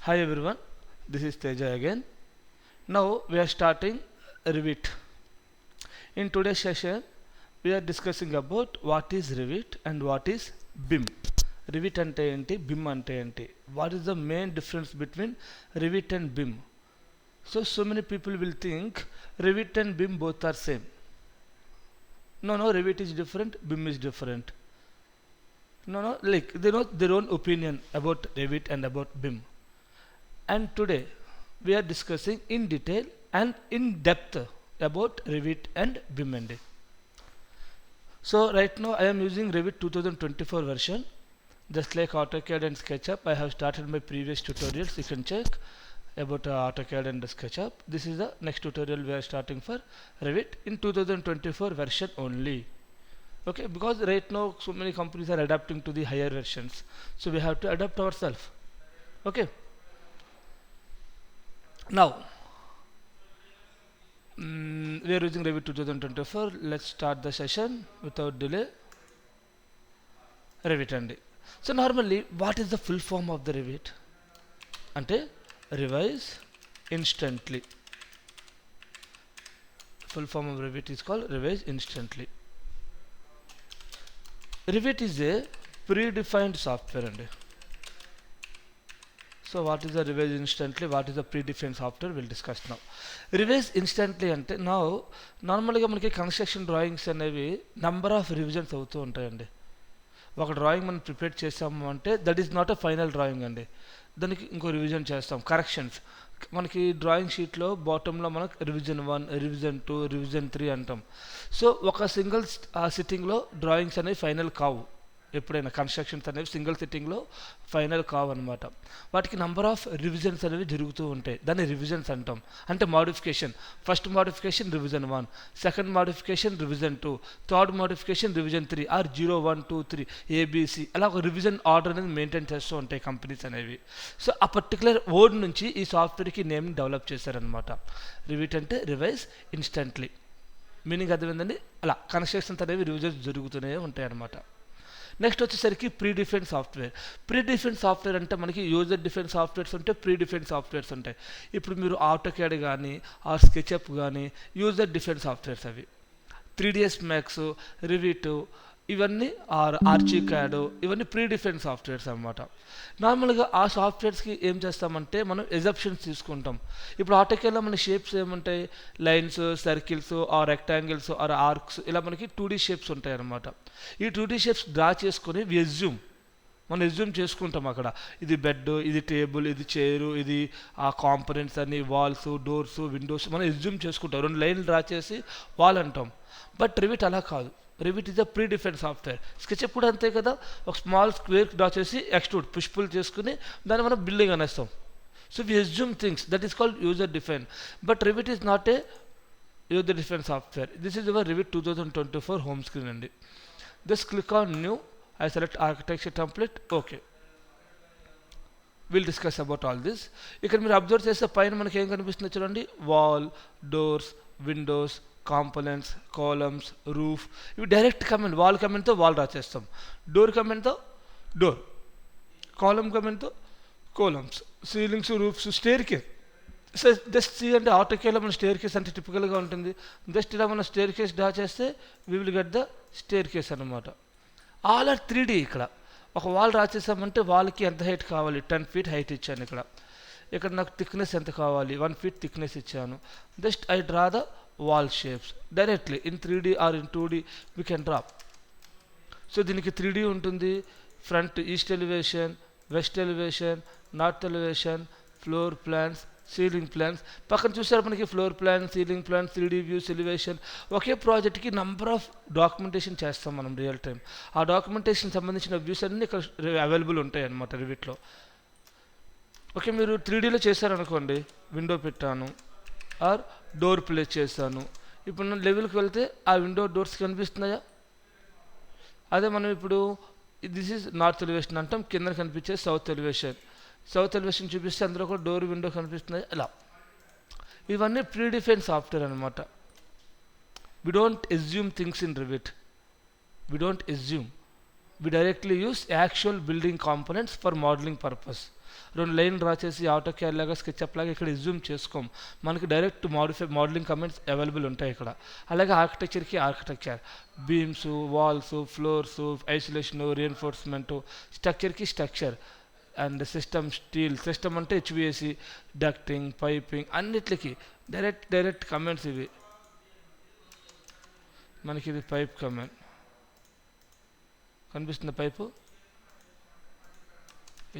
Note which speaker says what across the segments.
Speaker 1: Hi everyone, this is Teja again. Now we are starting Revit. In today's session, we are discussing about what is Revit and what is BIM. Revit ante enti, BIM ante enti. What is the main difference between Revit and BIM? So many people will think Revit and BIM both are same. No, Revit is different, BIM is different. No, like they know their own opinion about Revit and about BIM. And today we are discussing in detail and in depth about Revit and BIM. So right now I am using Revit 2024 version. Just like AutoCAD and SketchUp, I have started my previous tutorials. You can check about AutoCAD and SketchUp. This is the next tutorial we are starting for Revit in 2024 version only. Okay, because right now so many companies are adapting to the higher versions, so we have to adapt ourselves. Okay, now we are using Revit 2024. Let's start the session without delay. Revit అండి. So normally what is the full form of the Revit? అంటే revise instantly. Full form of Revit is called revise instantly. Revit is a predefined software అండి. So what is the revise instantly? What is the predefined software? We'll discuss now. Revise instantly అంటే now నార్మల్గా మనకి construction drawings అనేవి number of revisions అవుతూ ఉంటాయండి. ఒక drawing మనం prepare చేసాము అంటే that is not a final drawing అండి. దానికి ఇంకో రివిజన్ చేస్తాం, కరెక్షన్స్. మనకి డ్రాయింగ్ షీట్లో బాటంలో మనకు రివిజన్ 1, రివిజన్ 2, రివిజన్ 3 అంటాం. సో ఒక సింగిల్ సిట్టింగ్లో డ్రాయింగ్స్ అనేవి ఫైనల్ కావు. ఎప్పుడైనా కన్స్ట్రక్షన్స్ అనేవి సింగిల్ సిట్టింగ్లో ఫైనల్ కావన్నమాట. వాటికి నంబర్ ఆఫ్ రివిజన్స్ అనేవి జరుగుతూ ఉంటాయి. దాన్ని రివిజన్స్ అంటాం. అంటే modification, first modification revision 1, second modification revision 2, third modification revision 3 or 0, 1, 2, 3 A B C అలా ఒక రివిజన్ ఆర్డర్ అనేది మెయింటైన్ చేస్తూ ఉంటాయి కంపెనీస్ అనేవి. సో ఆ పర్టికులర్ వర్డ్ నుంచి ఈ సాఫ్ట్వేర్కి నేమ్ డెవలప్ చేశారనమాట. రివిట్ అంటే రివైజ్ ఇన్స్టెంట్లీ. మీనింగ్ అర్థమైందండి. అలా కన్స్ట్రక్షన్స్ అనేవి రివిజన్స్ జరుగుతూనే ఉంటాయి అన్నమాట. నెక్స్ట్ వచ్చేసరికి ప్రీడిఫైన్డ్ సాఫ్ట్వేర్. ప్రీడిఫైన్డ్ సాఫ్ట్వేర్ అంటే మనకి యూజర్ డిఫైన్ సాఫ్ట్వేర్స్ ఉంటాయి, ప్రీడిఫైన్డ్ సాఫ్ట్వేర్స్ ఉంటాయి. ఇప్పుడు మీరు ఆటోక్యాడ్ కానీ ఆర్ స్కెచ్అప్ కానీ యూజర్ డిఫైన్ సాఫ్ట్వేర్స్ అవి. 3ds మ్యాక్స్, రివిట్ ఇవన్నీ ఆర్చిక్యాడ్ ఇవన్నీ ప్రీడిఫైన్ సాఫ్ట్వేర్స్ అన్నమాట. నార్మల్గా ఆ సాఫ్ట్వేర్స్కి ఏం చేస్తామంటే మనం ఎజప్షన్స్ తీసుకుంటాం. ఇప్పుడు ఆటోక్యాడ్లో మన షేప్స్ ఏముంటాయి, lines, circles or rectangles or arcs ఇలా మనకి 2D షేప్స్ ఉంటాయి అన్నమాట. ఈ 2D షేప్స్ డ్రా చేసుకొని మనం ఎజ్యూమ్ చేసుకుంటాం అక్కడ. ఇది బెడ్, ఇది టేబుల్, ఇది చైరు, ఇది ఆ కాంపనెంట్స్ అన్ని, వాల్స్, డోర్స్, విండోస్ మనం ఎజ్యూమ్ చేసుకుంటాం. 2 లైన్లు డ్రా చేసి వాల్ అంటాం. బట్ రివిట్ అలా కాదు. Revit is a predefined software. SketchUp కూడా అంతే కదా. ఒక స్మాల్ స్క్వేర్ డ్రా చేసి ఎక్స్ట్రూడ్ పుష్పుల్ చేసుకుని దాన్ని మనం బిల్డింగ్ అనేస్తాం. So we assume things, that is called user define. But Revit is not a user define software. This is your Revit 2024 home screen అండి. Just click on new. I select architecture template. Okay, we'll discuss about all this. ఇక్కడ మీరు observe చేస్తే పైన మనకి ఏం కనిపిస్తుంది చూడండి, wall, doors, windows, components, columns, roof. ఇవి డైరెక్ట్ కమెంట్. వాల్ కమెంట్తో వాల్ రాసేస్తాం, డోర్ కమెంట్తో డోర్, కాలమ్ కమెంట్తో columns, ceilings, roofs, staircase. So just see అంటే ఆటోకేలో మన స్టేర్ కేస్ అంటే టిపికల్గా ఉంటుంది. జస్ట్ ఇలా మన స్టేర్ కేస్ డ్రా చేస్తే we will get the staircase అన్నమాట. All are 3D. ఇక్కడ ఒక వాల్ రాసేసామంటే వాల్కి ఎంత హైట్ కావాలి, 10 feet హైట్ ఇచ్చాను. ఇక్కడ నాకు థిక్నెస్ ఎంత కావాలి, 1 feet థిక్నెస్ ఇచ్చాను. Just I draw the wall shapes directly in 3D or in 2D we can draw. So దీనికి 3D ఉంటుంది. Front east elevation, west elevation, north elevation, floor plans, ceiling plans. పక్కన చూసారు మనకి floor plan, ceiling plan, 3D views, elevation. ఒకే ప్రాజెక్ట్కి number of documentation చేస్తాం మనం real time. ఆ డాక్యుమెంటేషన్ సంబంధించిన వ్యూస్ అన్నీ ఇక్కడ అవైలబుల్ ఉంటాయి అన్నమాట రివిట్లో. ఓకే, మీరు 3Dలో చేశారనుకోండి, విండో పెట్టాను ఆర్ డోర్ ప్లేస్ చేస్తాను. ఇప్పుడు నేను లెవెల్కి వెళ్తే ఆ విండో డోర్స్ కనిపిస్తున్నాయా? అదే మనం ఇప్పుడు దిస్ ఈజ్ నార్త్ ఎలివేషన్ అంటాం, కింద కనిపించే సౌత్ ఎలివేషన్. సౌత్ ఎలివేషన్ చూపిస్తే అందులో కూడా డోర్, విండో కనిపిస్తున్నాయి. అలా ఇవన్నీ ప్రీడిఫైన్ సాఫ్ట్వేర్ అనమాట. We don't assume things in Revit. We don't assume. We directly use actual building components for modeling purpose. రెండు లైన్ డ్రా చేసి ఆటో క్యాడ్ లాగా స్కెచ్అప్ లాగా ఇక్కడ ఎజ్యూమ్ చేసుకోం, మనకి డైరెక్ట్ మోడలింగ్ కమెంట్స్ అవైలబుల్ ఉంటాయి ఇక్కడ. అలాగే ఆర్కిటెక్చర్కి architecture, beams, walls, floors, isolation, reinforcement, స్ట్రక్చర్కి structure and system, steel system అంటే హెచ్విఏసి, డక్టింగ్, పైపింగ్ అన్నిటికి డైరెక్ట్ కమెంట్స్ ఇవి. మనకి ఇది పైప్ కమెంట్ కనిపిస్తుంది, పైపు,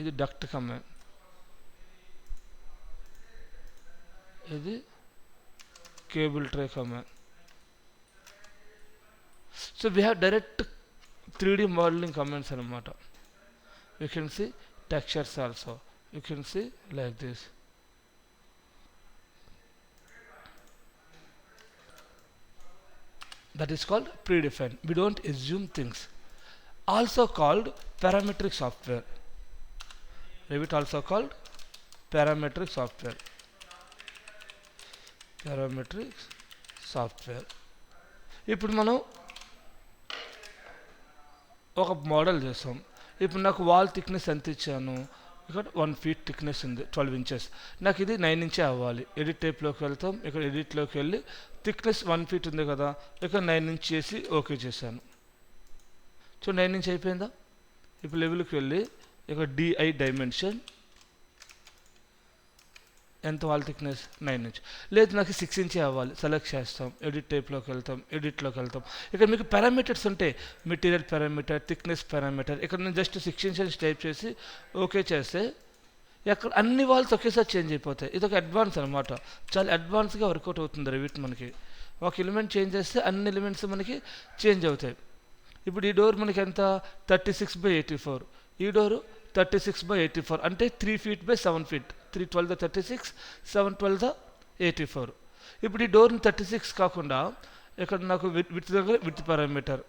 Speaker 1: ఇది డక్ట్ కమెంట్, ఇది cable tray command. So we have direct 3D modeling comments అనమాట. You can see textures also, you can see like this. That is called predefined. We don't assume things. Also called parametric software. Revit also called parametric software. Parametric software. ఇప్పుడు మనం ఒక model చేస్తాం. ఇప్పుడు నాకు wall thickness ఎంత ఇచ్చాను, ఇక్కడ 1 feet thickness ఉంది, 12 inches. నాకు ఇది 9 inch అవ్వాలి. ఎడిట్ టైప్లోకి వెళ్తాం, ఇక్కడ ఎడిట్లోకి వెళ్ళి థిక్నెస్ 1 feet ఉంది కదా, ఇక్కడ 9 inch చేసి ఓకే చేశాను. సో 9 inch అయిపోయిందా. ఇప్పుడు లెవెల్కి వెళ్ళి ఇక్కడ డిఐ డైమెన్షన్ ఎంత వాల్ థిక్నెస్ 9 inch. లేదు నాకు 6 inch అవ్వాలి, సెలెక్ట్ చేస్తాం, ఎడిట్ టైప్లోకి వెళ్తాం, ఎడిట్లోకి వెళ్తాం. ఇక్కడ మీకు పారామీటర్స్ ఉంటాయి, మెటీరియల్ పారామీటర్, థిక్నెస్ పారామీటర్. ఇక్కడ నేను జస్ట్ 6 inches టైప్ చేసి ఓకే చేస్తే ఎక్కడ అన్ని వాల్స్ ఒకేసారి చేంజ్ అయిపోతాయి. ఇది ఒక అడ్వాన్స్ అనమాట, చాలా అడ్వాన్స్గా వర్కౌట్ అవుతుంది రివిట్. మనకి ఒక ఎలిమెంట్ చేంజ్ చేస్తే అన్ని ఎలిమెంట్స్ మనకి చేంజ్ అవుతాయి. ఇప్పుడు ఈ డోర్ మనకి ఎంత 36/84, ఈ డోరు 36/84 అంటే 3 feet by 7 feet, 312 36, 712 84. ఇప్పుడు ఈ డోర్ని 36 కాకుండా ఇక్కడ నాకు విత్ దగ్గర విత్ పారామీటర్,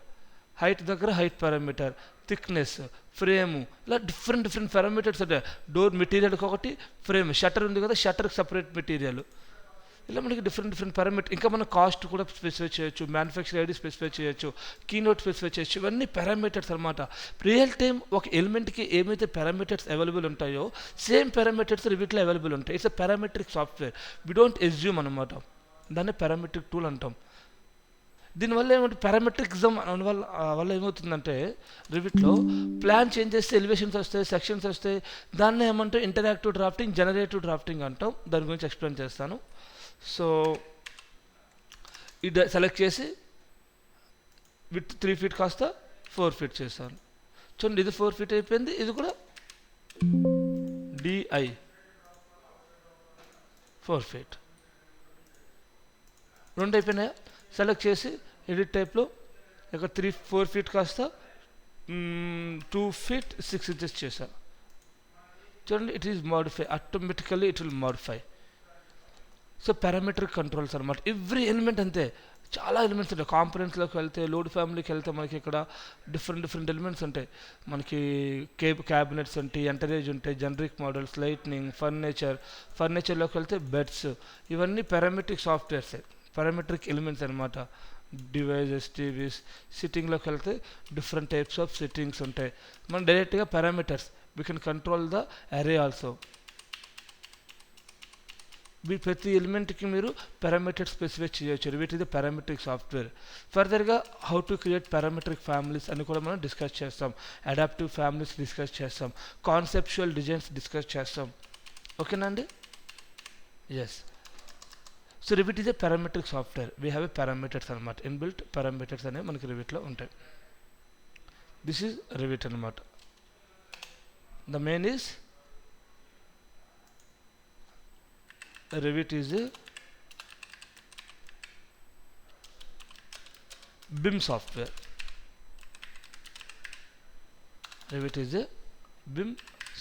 Speaker 1: హైట్ దగ్గర హైట్ పారామీటర్, థిక్నెస్, ఫ్రేము, ఇలా డిఫరెంట్ పారామీటర్స్ ఉంటాయి. డోర్ మెటీరియల్కి ఒకటి, ఫ్రేమ్, షట్టర్ ఉంది కదా, షట్టర్కి సపరేట్ మెటీరియల్, ఇలా మనకి డిఫరెంట్ పారామీటర్. ఇంకా మనం కాస్ట్ కూడా స్పెసిఫై చేయొచ్చు, మ్యానుఫ్యాక్చర్ ఐడి స్పెసిఫై చేయొచ్చు, కీనోట్ స్పెసిఫై చేయొచ్చు. ఇవన్నీ పారామీటర్స్ అనమాట. రియల్ టైం ఒక ఎలిమెంట్కి ఏమైతే పారామీటర్స్ అవైలబుల్ ఉంటాయో సేమ్ పారామీటర్స్ రివిట్లో అవైలబుల్ ఉంటాయి. It's a parametric software. We don't assume అనమాట, దాన్ని పారామెట్రిక్ టూల్ అంటాం. దీనివల్ల ఏమంటే పారామెట్రిక్జం వల్ల ఏమవుతుందంటే రివిట్లో ప్లాన్ చేంజ్ చేస్తే ఎలివేషన్స్ వస్తాయి, సెక్షన్స్ వస్తాయి. దాన్ని ఏమంటే ఇంటరాక్టివ్ డ్రాఫ్టింగ్, జనరేటివ్ డ్రాఫ్టింగ్ అంటాం. దాని గురించి ఎక్స్ప్లెయిన్ చేస్తాను. సో ఇది సెలెక్ట్ చేసి విత్ 3 feet కాస్త 4 feet చేశాను. చూడండి ఇది 4 feet అయిపోయింది, ఇది కూడా డిఐ 4 feet, రెండు అయిపోయినాయా. సెలెక్ట్ చేసి ఎడిట్ టైప్లో ఇక్కడ 4 feet కాస్త 2 feet 6 inches చేశాను. చూడండి it is modify, automatically it will modify. So parametric controls అనమాట. ఎవ్రీ ఎలిమెంట్ అంతే, చాలా ఎలిమెంట్స్ ఉంటాయి. కాంపోనెంట్స్లోకి వెళ్తే, లోడ్ ఫ్యామిలీకి వెళ్తే మనకి ఇక్కడ డిఫరెంట్ ఎలిమెంట్స్ ఉంటాయి. మనకి క్యాబినెట్స్ ఉంటాయి, ఎంటరేజ్ ఉంటాయి, జనరిక్ మోడల్స్, లైట్నింగ్, ఫర్నిచర్లోకి వెళ్తే బెడ్స్. ఇవన్నీ పారామెట్రిక్ సాఫ్ట్వేర్సే, పారామెట్రిక్ ఎలిమెంట్స్ అనమాట. డివైజెస్, టీవీస్, సిట్టింగ్లోకి వెళ్తే డిఫరెంట్ టైప్స్ ఆఫ్ సిట్టింగ్స్ ఉంటాయి. మనం డైరెక్ట్గా parameters, we can control the array also. ప్రతి ఎలిమెంట్కి మీరు పారామీటర్స్ స్పెసిఫై చేయొచ్చు. రివిట్ ఇది పారామెట్రిక్ సాఫ్ట్వేర్. ఫర్దర్గా how to create parametric families అని కూడా మనం డిస్కస్ చేస్తాం. అడాప్టివ్ ఫ్యామిలీస్ డిస్కస్ చేస్తాం, కాన్సెప్చువల్ డిజైన్స్ డిస్కస్ చేస్తాం. ఓకేనా అండి? Yes. So Revit is a parametric software. We have a parameters అనమాట, ఇన్బిల్ట్ పారామీటర్స్ అనేవి మనకి రివిట్లో ఉంటాయి. దిస్ ఈజ్ రివిట్ అనమాట. The main is Revit is a BIM software. Revit is a BIM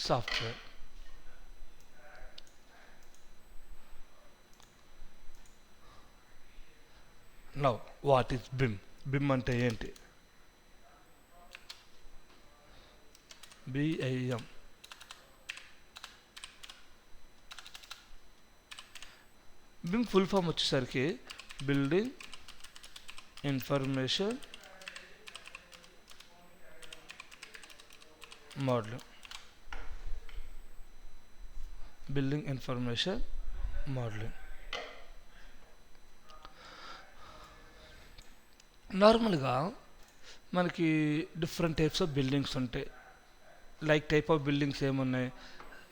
Speaker 1: software. Now, what is BIM? BIM ante enti? BIM. బిమ్ full form వచ్చేసరికి building information model. Building information modelling. నార్మల్గా మనకి different types of buildings ఉంటాయి. Like type of buildings ఏమున్నాయి?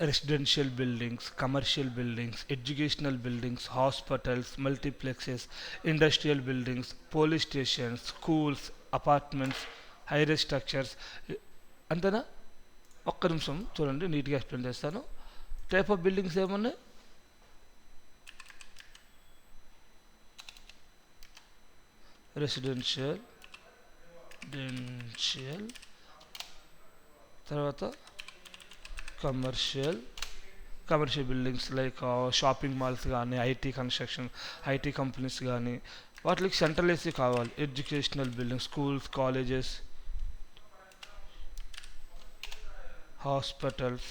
Speaker 1: Residential buildings, commercial buildings, educational buildings, hospitals, multiplexes, industrial buildings, police stations, schools, apartments, హైరేజ్ structures. అంతేనా? ఒక్క నిమిషం చూడండి, నీట్గా ఎక్స్ప్లెయిన్ చేస్తాను. టైప్ ఆఫ్ బిల్డింగ్స్ ఏమున్నాయి? రెసిడెన్షియల్, తర్వాత commercial buildings like shopping malls కానీ, ఐటీ కంపెనీస్ కానీ, వాటికి సెంట్రల్ ఏసీ కావాలి. Educational buildings, schools, colleges, hospitals,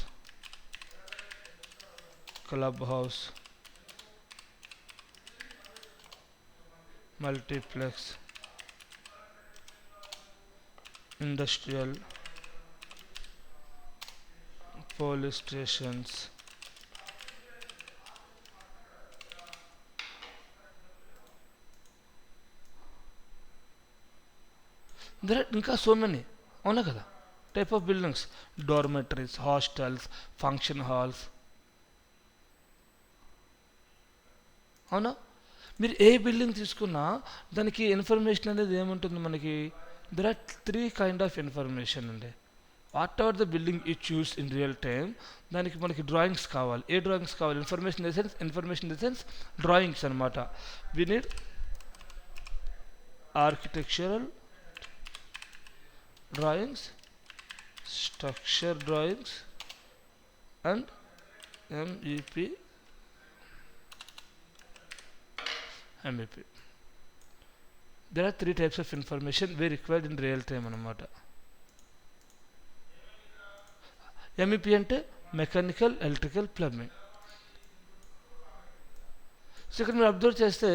Speaker 1: club house, multiplex, industrial, police stations, ఇంకా సో మెనీ. అవునా కదా? Type of buildings, dormitories, hostels, function halls. అవునా? మీరు ఏ బిల్డింగ్ తీసుకున్నా దానికి ఇన్ఫర్మేషన్ అనేది ఏముంటుంది మనకి? There are 3 kind of information అండి. Whatever the building you choose in real time, దానికి మనకి డ్రాయింగ్స్ కావాలి. ఏ డ్రాయింగ్స్ కావాలి? Information in the sense drawings అనమాట. We need architectural drawings, structure drawings and MEP. There are 3 types of information we required in real time అన్నమాట. MEP అంటే mechanical, electrical, plumbing. So ఇక్కడ మీరు అబ్జర్వ్ చేస్తే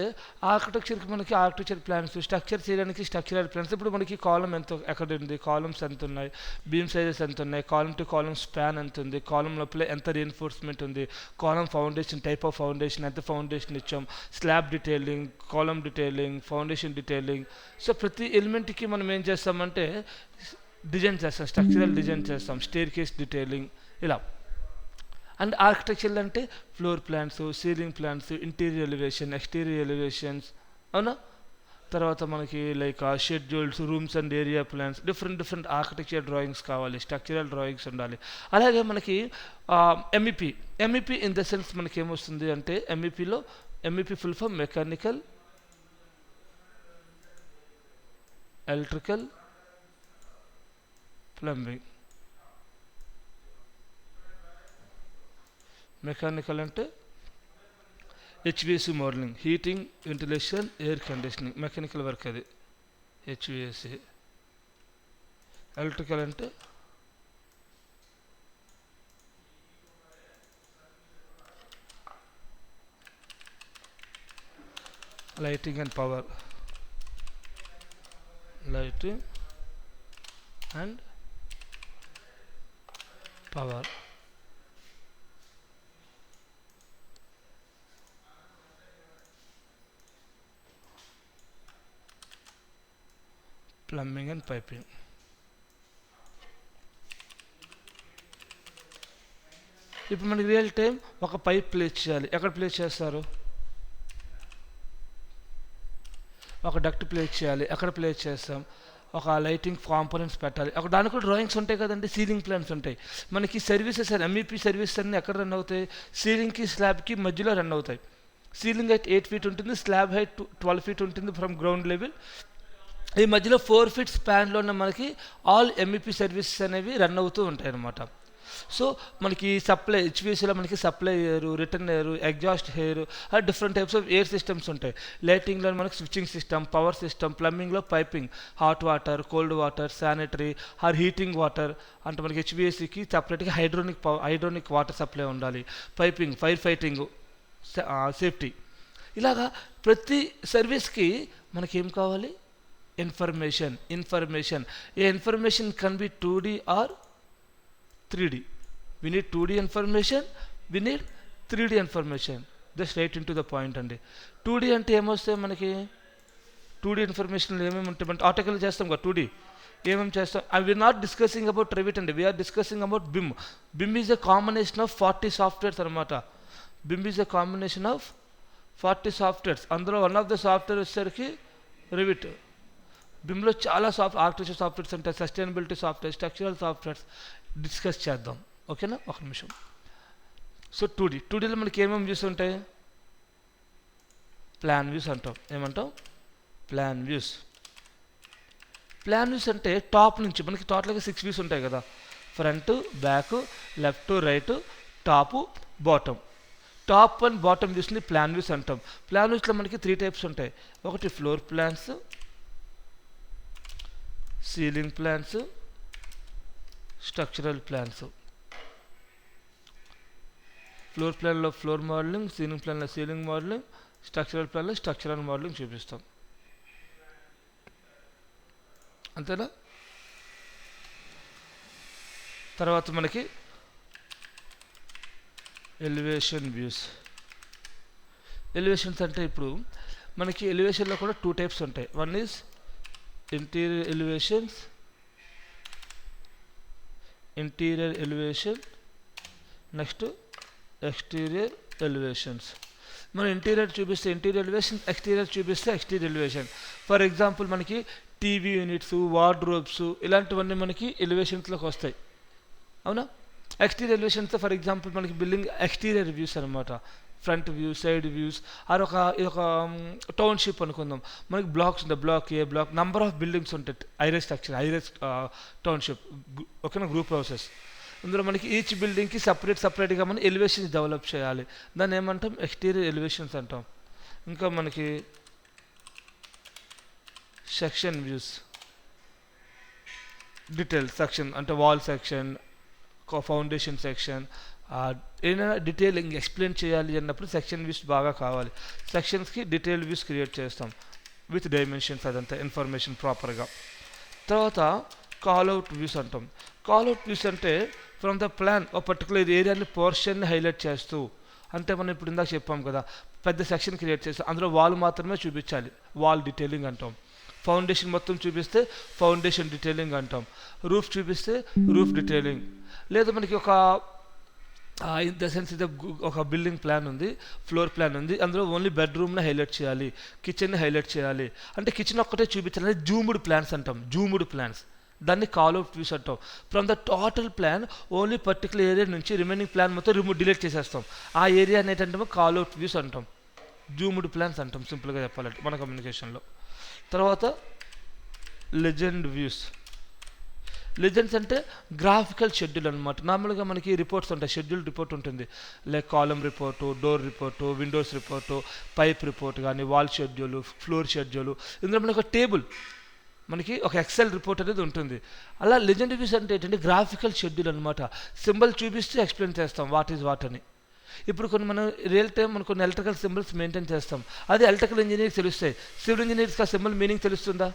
Speaker 1: ఆర్కిటెక్చర్కి మనకి ఆర్కిటెక్చర్ ప్లాన్స్, స్ట్రక్చర్ చేయడానికి structural plans. ఇప్పుడు మనకి కాలం ఎక్కడ ఉంది, కాలమ్స్ ఎంత ఉన్నాయి, బీమ్ సైజెస్ ఎంత ఉన్నాయి, కాలం టు కాలం స్పాన్ ఎంత ఉంది, కాలం లోపల ఎంత రీఎన్ఫోర్స్మెంట్ ఉంది, కాలం ఫౌండేషన్, టైప్ ఆఫ్ ఫౌండేషన్, ఎంత ఫౌండేషన్ ఇచ్చాం, స్లాబ్ డీటెయిలింగ్, కాలం డీటెయిలింగ్, ఫౌండేషన్ డీటెయిలింగ్. సో ప్రతి ఎలిమెంట్కి మనం ఏం చేస్తామంటే డిజైన్ చేస్తాం, స్ట్రక్చరల్ డిజైన్ చేస్తాం, స్టేర్ కేస్ డీటెయిలింగ్ ఇలా. అండ్ ఆర్కిటెక్చర్ అంటే floor plans, ceiling plans, interior elevation, exterior elevations. అవునా? తర్వాత మనకి like schedules, rooms and area plans, different architecture drawings కావాలి, స్ట్రక్చరల్ డ్రాయింగ్స్ ఉండాలి. అలాగే మనకి MEP ఇన్ ద సెన్స్ మనకి ఏమొస్తుంది అంటే MEP full form mechanical, electrical, plumbing. Mechanical అంటే HVAC modeling, heating, ventilation, air conditioning, mechanical work అది HVAC. ఎలక్ట్రికల్ అంటే lighting and power, lighting and power. Plumbing and piping. ఇప్పుడు మనకి రియల్ టైం ఒక pipe place చేయాలి. ఎక్కడ ప్లేస్ చేస్తారు? ఒక డక్ట్ ప్లేస్ చేయాలి. ఎక్కడ ప్లేస్ చేస్తాం? ఒక లైటింగ్ కాంపోనెంట్స్ పెట్టాలి. అక్కడ దానికి కూడా డ్రాయింగ్స్ ఉంటాయి కదండి, సీలింగ్ ప్లాన్స్ ఉంటాయి. మనకి సర్వీసెస్ MEP సర్వీసెస్ అన్నీ ఎక్కడ రన్ అవుతాయి? సీలింగ్కి స్లాబ్కి మధ్యలో రన్ అవుతాయి. సీలింగ్ హైట్ 8 feet ఉంటుంది, స్లాబ్ హైట్ 12 feet ఉంటుంది ఫ్రమ్ గ్రౌండ్ లెవెల్. ఈ మధ్యలో 4 feet స్పాన్లో ఉన్న మనకి ఆల్ MEP సర్వీసెస్ అనేవి రన్ అవుతూ ఉంటాయి అన్నమాట. సో మనకి సప్లై HVACలో మనకి supply air, return air, exhaust air, different types of air systems ఉంటాయి. లైటింగ్లో మనకి స్విచ్చింగ్ సిస్టమ్, పవర్ సిస్టమ్, ప్లంబింగ్లో piping, hot water, cold water, sanitary heating water. అంటే మనకి HVACకి సపరేట్గా హైడ్రోనిక్ వాటర్ సప్లై ఉండాలి, పైపింగ్, ఫైర్ ఫైటింగ్, సేఫ్టీ. ఇలాగా ప్రతి సర్వీస్కి మనకి ఏం కావాలి? Information. A information can be 2D or 3D. We need 2D information, we need 3D information. Just right into the point అండి. 2D అంటే ఏమొస్తాయి మనకి? 2D ఇన్ఫర్మేషన్ ఏమేమి ఉంటాయి అంటే ఆర్టికల్ చేస్తాం కదా 2D ఏమేమి చేస్తాం. And we are not discussing about Revit అండి, we are discussing about BIM. BIM is a combination of 40 softwares అనమాట. BIM is a combination of 40 softwares. అందులో వన్ ఆఫ్ ద సాఫ్ట్వేర్ వచ్చేసరికి Revit. BIMలో చాలా ఆర్కిటెక్చర్ సాఫ్ట్వేర్స్ ఉంటాయి, sustainability software, structural softwares discuss చేద్దాం. ఓకేనా? ఒక నిమిషం. సో 2Dలో మనకి ఏమేమి వ్యూస్ ఉంటాయి? ప్లాన్ వ్యూస్ అంటాం. ఏమంటాం? Plan views. ప్లాన్ వ్యూస్ అంటే టాప్ నుంచి మనకి టోటల్గా 6 వ్యూస్ ఉంటాయి కదా, front, back, left, right, top, bottom. Top and bottom వ్యూస్ని ప్లాన్ వ్యూస్ అంటాం. ప్లాన్ వ్యూస్లో మనకి 3 టైప్స్ ఉంటాయి. ఒకటి floor plans, ceiling plans, structural plans. Floor ప్లాన్లో ఫ్లోర్ మోడలింగ్, సీలింగ్ ప్లాన్లో సీలింగ్ మోడలింగ్, స్ట్రక్చరల్ ప్లాన్లో స్ట్రక్చరల్ మోడలింగ్ చూపిస్తాం. అంతేనా? తర్వాత మనకి ఎలివేషన్ వ్యూస్. ఎలివేషన్స్ అంటే ఇప్పుడు మనకి ఎలివేషన్లో కూడా 2 టైప్స్ ఉంటాయి. One is interior elevations, interior elevation, next exterior elevations. మనం ఇంటీరియర్ చూపిస్తే ఇంటీరియర్ ఎలివేషన్, ఎక్స్టీరియర్ చూపిస్తే ఎక్స్టీరియర్ ఎలివేషన్. ఫర్ ఎగ్జాంపుల్ మనకి టీవీ యూనిట్స్, వార్డ్రోబ్స్ ఇలాంటివన్నీ మనకి ఎలివేషన్స్లోకి వస్తాయి. అవునా? ఎక్స్టీరియర్ ఎలివేషన్స్ ఫర్ ఎగ్జాంపుల్ మనకి బిల్డింగ్ ఎక్స్టీరియర్ వ్యూస్ అనమాట. Front view, side views. Or ఒక టౌన్షిప్ అనుకుందాం, మనకి బ్లాక్స్ ఉంటాయి, block A, block number of buildings ఉంటాయి. ఐరెస్ స్ట్రక్చర్, ఐరెస్ టౌన్షిప్. ఓకేనా? Group houses. ఇందులో మనకి ఈచ్ బిల్డింగ్కి సపరేట్గా మనం ఎలివేషన్స్ డెవలప్ చేయాలి. దాన్ని ఏమంటాం? ఎక్స్టీరియర్ ఎలివేషన్స్ అంటాం. ఇంకా మనకి సెక్షన్ వ్యూస్, డీటెయిల్ సెక్షన్ అంటే వాల్ సెక్షన్, ఫౌండేషన్ సెక్షన్, ఏదైనా డీటెయిలింగ్ ఎక్స్ప్లెయిన్ చేయాలి అన్నప్పుడు సెక్షన్ వ్యూస్ బాగా కావాలి. సెక్షన్స్కి డీటెయిల్ వ్యూస్ క్రియేట్ చేస్తాం విత్ డైమెన్షన్స్, అదంతా ఇన్ఫర్మేషన్ ప్రాపర్గా. తర్వాత కాల్అవుట్ వ్యూస్ అంటాం. కాల్అవుట్ వ్యూస్ అంటే ఫ్రమ్ ద ప్లాన్ ఒక పర్టికులర్ ఏరియాని, పోర్షన్ని హైలైట్ చేస్తూ, అంటే మనం ఇప్పుడు ఇందాక చెప్పాం కదా, పెద్ద సెక్షన్ క్రియేట్ చేస్తాం, అందులో వాల్ మాత్రమే చూపించాలి, వాల్ డీటెయిలింగ్ అంటాం. ఫౌండేషన్ మొత్తం చూపిస్తే ఫౌండేషన్ డీటెయిలింగ్ అంటాం. రూఫ్ చూపిస్తే రూఫ్ డీటెయిలింగ్. లేదా మనకి ఇన్ ద సెన్స్ ఇది ఒక బిల్డింగ్ ప్లాన్ ఉంది, ఫ్లోర్ ప్లాన్ ఉంది, అందులో ఓన్లీ బెడ్రూమ్ని హైలైట్ చేయాలి, కిచెన్ని హైలైట్ చేయాలి అంటే కిచెన్ ఒక్కటే చూపించాలని జూమ్డ్ ప్లాన్స్ అంటాం. జూమ్డ్ ప్లాన్స్, దాన్ని కాల్అవుట్ వ్యూస్ అంటాం. From the total plan only particular area నుంచి రిమైనింగ్ ప్లాన్ మొత్తం డిలీట్ చేసేస్తాం. ఆ ఏరియా అనేటంటే కాల్అవుట్ వ్యూస్ అంటాం, జూమ్డ్ ప్లాన్స్ అంటాం సింపుల్గా చెప్పాలంటే మన కమ్యూనికేషన్లో. తర్వాత లెజెండ్ వ్యూస్. లెజెండ్స్ అంటే గ్రాఫికల్ షెడ్యూల్ అనమాట. నార్మల్గా మనకి రిపోర్ట్స్ ఉంటాయి, షెడ్యూల్ రిపోర్ట్ ఉంటుంది, like column report, door report, Windows report, pipe report కానీ, వాల్ షెడ్యూల్, ఫ్లోర్ షెడ్యూల్. ఇందులో మనకి ఒక టేబుల్, మనకి ఒక ఎక్సెల్ రిపోర్ట్ అనేది ఉంటుంది. అలా లెజెండ్ వ్యూస్ అంటే ఏంటంటే గ్రాఫికల్ షెడ్యూల్ అనమాట. సింబల్ చూపిస్తే ఎక్స్ప్లెయిన్ చేస్తాం వాట్ ఈజ్ వాట్ అని. ఇప్పుడు మనం రియల్ టైం మనం కొన్ని ఎలక్ట్రికల్ సింబల్స్ మెయింటైన్ చేస్తాం, అది ఎలక్ట్రికల్ ఇంజనీర్కి తెలుస్తాయి. సివిల్ ఇంజనీర్స్కి ఆ సింబల్ మీనింగ్ తెలుస్తుందా?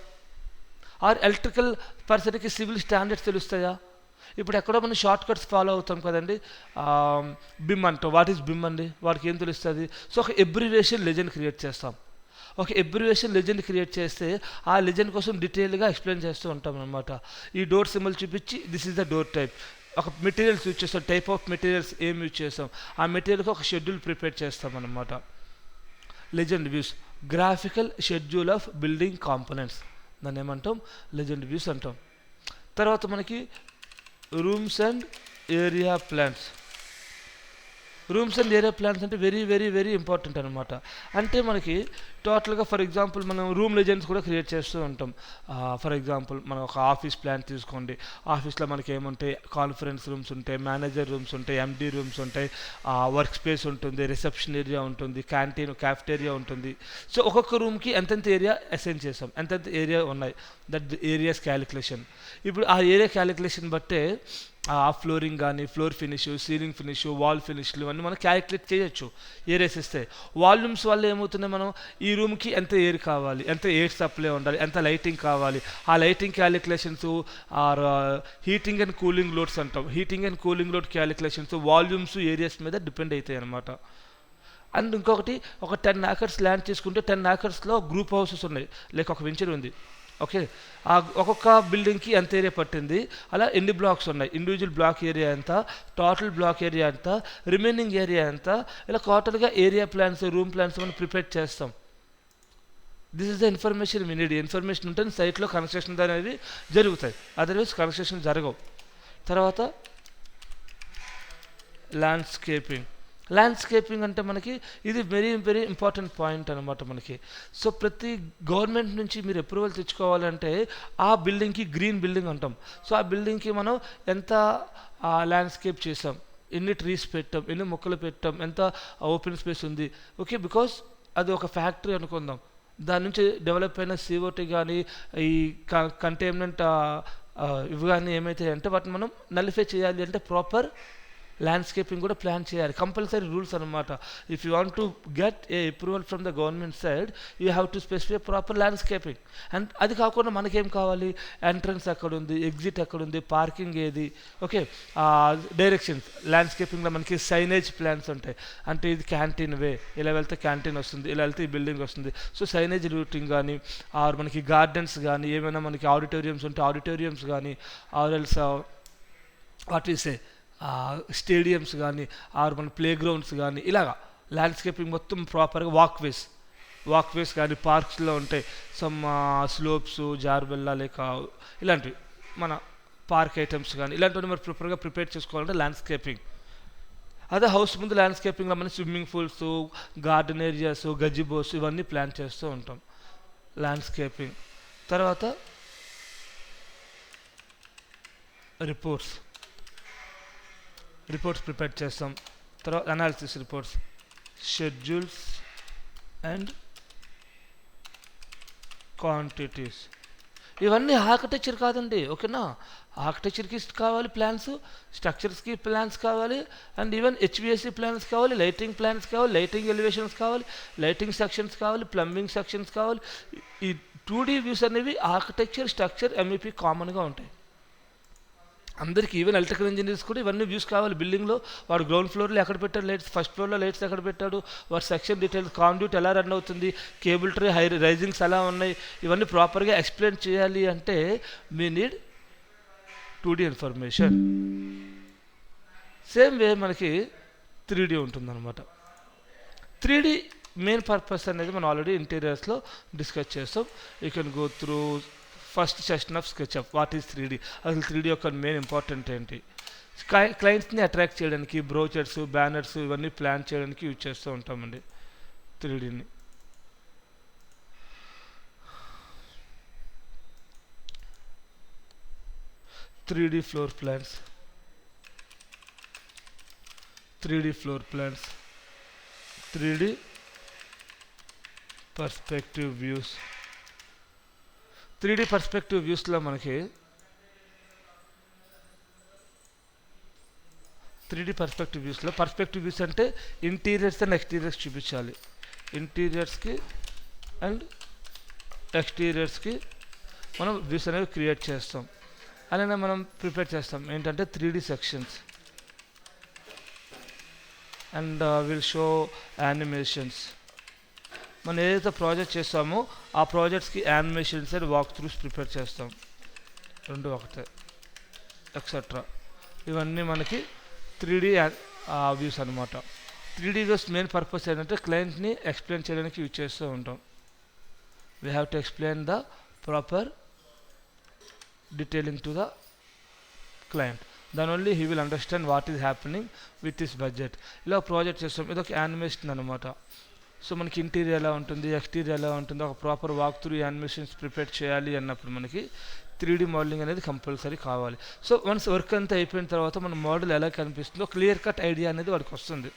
Speaker 1: ఆర్ ఎలక్ట్రికల్ పర్సన్కి సివిల్ స్టాండర్డ్స్ తెలుస్తాయా? ఇప్పుడు ఎక్కడో మనం షార్ట్ కట్స్ ఫాలో అవుతాం కదండి. బిమ్ అంటాం, వాట్ ఈజ్ బిమ్ అండి, వాడికి ఏం తెలుస్తుంది? సో ఒక ఎబ్రివేషన్ లెజెండ్ క్రియేట్ చేస్తాం. ఒక ఎబ్రివేషన్ లెజెండ్ క్రియేట్ చేస్తే ఆ లెజెండ్ కోసం డీటెయిల్గా ఎక్స్ప్లెయిన్ చేస్తూ ఉంటాం అనమాట. ఈ డోర్ సింబల్ చూపించి this is the door type, ఒక మెటీరియల్స్ యూజ్ చేస్తాం, టైప్ ఆఫ్ మెటీరియల్స్ ఏం యూజ్ చేస్తాం, ఆ మెటీరియల్కి ఒక షెడ్యూల్ ప్రిపేర్ చేస్తాం అనమాట. Legend views, graphical schedule of building components, దాన్ని ఏమంటాం? లెజెండ్ వ్యూస్ అంటాం. తర్వాత మనకి rooms and area plans. Rooms and area plans అంటే వెరీ వెరీ వెరీ ఇంపార్టెంట్ అనమాట. అంటే మనకి టోటల్గా ఫర్ ఎగ్జాంపుల్ మనం రూమ్ లెజెండ్స్ కూడా క్రియేట్ చేస్తూ ఉంటాం. ఫర్ ఎగ్జాంపుల్ మనం ఒక ఆఫీస్ ప్లాన్ తీసుకోండి, ఆఫీస్లో మనకి ఏముంటాయి? కాన్ఫరెన్స్ రూమ్స్ ఉంటాయి, మేనేజర్ రూమ్స్ ఉంటాయి, ఎండి రూమ్స్ ఉంటాయి, వర్క్ స్పేస్ ఉంటుంది, రిసెప్షన్ ఏరియా ఉంటుంది, క్యాంటీన్, క్యాఫ్టేరియా ఉంటుంది. సో ఒక్కొక్క రూమ్కి ఎంతెంత ఏరియా అసైన్ చేస్తాం, ఎంతెంత ఏరియా ఉన్నాయి, దట్ ఏరియాస్ క్యాలిక్యులేషన్. ఇప్పుడు ఆ ఏరియా క్యాలిక్యులేషన్ బట్టే ఫ్లోరింగ్ కానీ, floor finish, ceiling finish, wall ఫినిష్లు ఇవన్నీ మనం క్యాలిక్యులేట్ చేయొచ్చు ఏరియాస్ ఇస్తే. వాల్యూమ్స్ వల్ల ఏమవుతుంది, మనం ఈ రూమ్కి ఎంత ఎయిర్ కావాలి, ఎంత ఎయిర్ సప్లై ఉండాలి, ఎంత లైటింగ్ కావాలి, ఆ lighting calculations or heating and cooling loads అంటాం. Heating and cooling load calculations volumes areas మీద డిపెండ్ అవుతాయి అన్నమాట. అండ్ ఇంకొకటి, ఒక 10 acres ల్యాండ్ తీసుకుంటే 10 acresలో గ్రూప్ హౌసెస్ ఉన్నాయి, లైక్ ఒక వెంచర్ ఉంది. ఓకే, ఆ ఒక్కొక్క బిల్డింగ్కి ఎంత ఏరియా పట్టింది, అలా ఎన్ని బ్లాక్స్ ఉన్నాయి, ఇండివిజువల్ బ్లాక్ ఏరియా ఎంత, టోటల్ బ్లాక్ ఏరియా ఎంత, రిమైనింగ్ ఏరియా ఎంత, ఇలా టోటల్గా ఏరియా ప్లాన్స్, రూమ్ ప్లాన్స్ మనం ప్రిపేర్ చేస్తాం. This is the information me need. Information ఉంటే సైట్లో కన్స్ట్రక్షన్ అనేవి జరుగుతాయి, అదర్వైజ్ కన్స్ట్రక్షన్ జరగవు. తర్వాత ల్యాండ్స్కేపింగ్ అంటే మనకి ఇది వెరీ వెరీ ఇంపార్టెంట్ పాయింట్ అనమాట మనకి. సో ప్రతి గవర్నమెంట్ నుంచి మీరు అప్రూవల్ తెచ్చుకోవాలంటే ఆ బిల్డింగ్కి గ్రీన్ బిల్డింగ్ అంటాం. సో ఆ బిల్డింగ్కి మనం ఎంత ల్యాండ్స్కేప్ చేసాం, ఎన్ని ట్రీస్ పెట్టాం, ఎన్ని మొక్కలు పెట్టాం, ఎంత ఓపెన్ స్పేస్ ఉంది. ఓకే, బికాస్ అది ఒక ఫ్యాక్టరీ అనుకుందాం, దాని నుంచి డెవలప్ అయిన CO2 కానీ ఈ కంటైన్మెంట్ ఇవి కానీ ఏమైతే అంటే వాటిని మనం నలిఫై చేయాలి అంటే ప్రాపర్ ల్యాండ్స్కేపింగ్ కూడా ప్లాన్ చేయాలి. కంపల్సరీ రూల్స్ అనమాట. If you want to get a approval from the government side, you have to specify proper landscaping. And అది కాకుండా మనకేం కావాలి, ఎంట్రన్స్ ఎక్కడ ఉంది, ఎగ్జిట్ ఎక్కడ ఉంది, పార్కింగ్ ఏది. ఓకే, డైరెక్షన్స్ ల్యాండ్స్కేపింగ్లో మనకి సైనేజ్ ప్లాన్స్ ఉంటాయి. అంటే ఇది క్యాంటీన్ వే, ఇలా వెళ్తే క్యాంటీన్ వస్తుంది, ఇలా వెళ్తే ఈ బిల్డింగ్ వస్తుంది. సో సైనేజ్ రూటింగ్ కానీ, ఆర్ మనకి గార్డెన్స్ కానీ, ఏమైనా మనకి ఆడిటోరియంస్ ఉంటే ఆడిటోరియంస్ కానీ, or else what is a stadiums కానీ, ఆర్ మన ప్లే గ్రౌండ్స్ కానీ, ఇలాగా ల్యాండ్స్కేపింగ్ మొత్తం ప్రాపర్గా వాక్వేస్ కానీ, పార్క్స్లో ఉంటాయి సమ్ స్లోప్స్, జార్బెల్లా లేక ఇలాంటివి మన పార్క్ ఐటమ్స్ కానీ, ఇలాంటివన్నీ మరి ప్రాపర్గా ప్రిపేర్ చేసుకోవాలంటే ల్యాండ్స్కేపింగ్. అదే హౌస్ ముందు ల్యాండ్స్కేపింగ్లో మన swimming pools, garden areas, gazebos ఇవన్నీ ప్లాన్ చేస్తూ ఉంటాం ల్యాండ్స్కేపింగ్. తర్వాత రిపోర్ట్స్ ప్రిపేర్ చేస్తాం. తర్వాత analysis reports, schedules and quantities. ఇవన్నీ ఆర్కిటెక్చర్ కాదండి, ఓకేనా. ఆర్కిటెక్చర్కి కావాలి ప్లాన్స్, స్ట్రక్చర్స్కి ప్లాన్స్ కావాలి, అండ్ ఈవెన్ HVAC ప్లాన్స్ కావాలి, లైటింగ్ ప్లాన్స్ కావాలి, లైటింగ్ ఎలివేషన్స్ కావాలి, లైటింగ్ సెక్షన్స్ కావాలి, ప్లంబింగ్ సెక్షన్స్ కావాలి. ఈ 2D వ్యూస్ అనేవి ఆర్కిటెక్చర్, స్ట్రక్చర్, MEP కామన్గా ఉంటాయి అందరికీ. ఈవెన్ ఎలక్ట్రికల్ ఇంజనీర్స్ కూడా ఇవన్నీ వ్యూస్ కావాలి. బిల్డింగ్లో వాడు గ్రౌండ్ ఫ్లోర్లో ఎక్కడ పెట్టాడు లైట్స్, ఫస్ట్ ఫ్లోర్లో లైట్స్ ఎక్కడ పెట్టాడు, వాడు సెక్షన్ డీటెయిల్స్, కాండ్యూట్ ఎలా రన్ అవుతుంది, కేబుల్ ట్రీ రైజింగ్స్ ఎలా ఉన్నాయి, ఇవన్నీ ప్రాపర్గా ఎక్స్ప్లెయిన్ చేయాలి అంటే మీ need 2D information. Same way మనకి 3D ఉంటుందన్నమాట. 3D మెయిన్ పర్పస్ అనేది మనం ఆల్రెడీ ఇంటీరియర్స్లో డిస్కస్ చేస్తాం. You can go through first session of SketchUp. What is 3D, అసలు 3D యొక్క మెయిన్ ఇంపార్టెంట్ ఏంటి, క్లయింట్స్ని అట్రాక్ట్ చేయడానికి బ్రోచర్స్, బ్యానర్స్ ఇవన్నీ ప్లాన్ చేయడానికి యూజ్ చేస్తూ ఉంటామండి 3Dని. Floor plans, 3D perspective views. 3D perspective వ్యూస్లో మనకి 3D పర్స్పెక్టివ్ వ్యూస్లో పర్స్పెక్టివ్ వ్యూస్ అంటే ఇంటీరియర్స్ అండ్ ఎక్స్టీరియర్స్ చూపించాలి. ఇంటీరియర్స్కి అండ్ ఎక్స్టీరియర్స్కి మనం వ్యూస్ అనేవి క్రియేట్ చేస్తాం. అలానే మనం ప్రిపేర్ చేస్తాం ఏంటంటే 3D sections and will show animations. మనం ఏదైతే ప్రాజెక్ట్ చేస్తామో ఆ ప్రాజెక్ట్స్కి animations and walkthroughs prepare చేస్తాం, రెండు ఒకటే ఎక్సెట్రా. ఇవన్నీ మనకి 3D వ్యూస్ అనమాట. 3D వ్యూస్ మెయిన్ పర్పస్ ఏంటంటే క్లయింట్ని ఎక్స్ప్లెయిన్ చేయడానికి యూజ్ చేస్తూ ఉంటాం. We have to explain the proper detailing to the client, then only he will understand what is happening with this budget. ఇలా ప్రాజెక్ట్ చేస్తాం, ఇదొక యానిమేషన్ అనమాట. So మనకి ఇంటీరియర్ ఎలా ఉంటుంది, ఎక్స్టీరియర్ ఎలా ఉంటుంది, ఒక proper walk through animations prepare చేయాలి అన్నప్పుడు మనకి 3D మోడలింగ్ అనేది కంపల్సరీ కావాలి. సో వన్స్ వర్క్ అంతా అయిపోయిన తర్వాత మన మోడల్ ఎలా కనిపిస్తుందో క్లియర్ కట్ ఐడియా అనేది వాడికి వస్తుంది.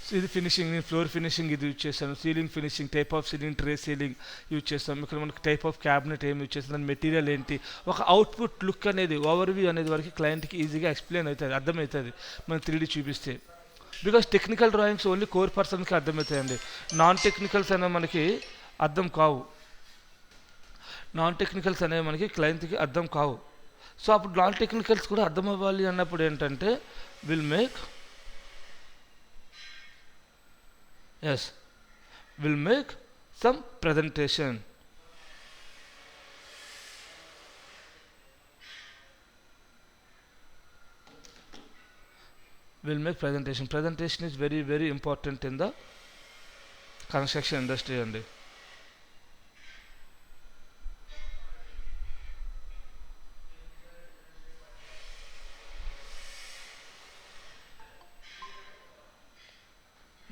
Speaker 1: సో ఇది ఫినిషింగ్, నేను ఫ్లోర్ ఫినిషింగ్ ఇది యూజ్ చేస్తాను, ceiling finishing, type of ceiling, tray ceiling use చేస్తాం. ఇక్కడ మనకి టైప్ ఆఫ్ క్యాబినెట్ ఏం యూజ్ చేస్తాం, దాని మెటీరియల్ ఏంటి, ఒక అవుట్పుట్ లుక్ అనేది, ఓవర్వ్యూ అనేది వరకు క్లయింట్కి ఈజీగా ఎక్స్ప్లెయిన్ అవుతుంది, అర్థమవుతుంది మనం 3D చూపిస్తే. Because technical drawings only core పర్సన్కి అర్థమవుతాయండి, నాన్ టెక్నికల్స్ అనేవి మనకి అర్థం కావు, నాన్ టెక్నికల్స్ అనేవి మనకి క్లయింట్కి అర్థం కావు. సో అప్పుడు నాన్ టెక్నికల్స్ కూడా అర్థం అవ్వాలి అన్నప్పుడు ఏంటంటే will make some presentation. Presentation is very very important in the construction industry అండి.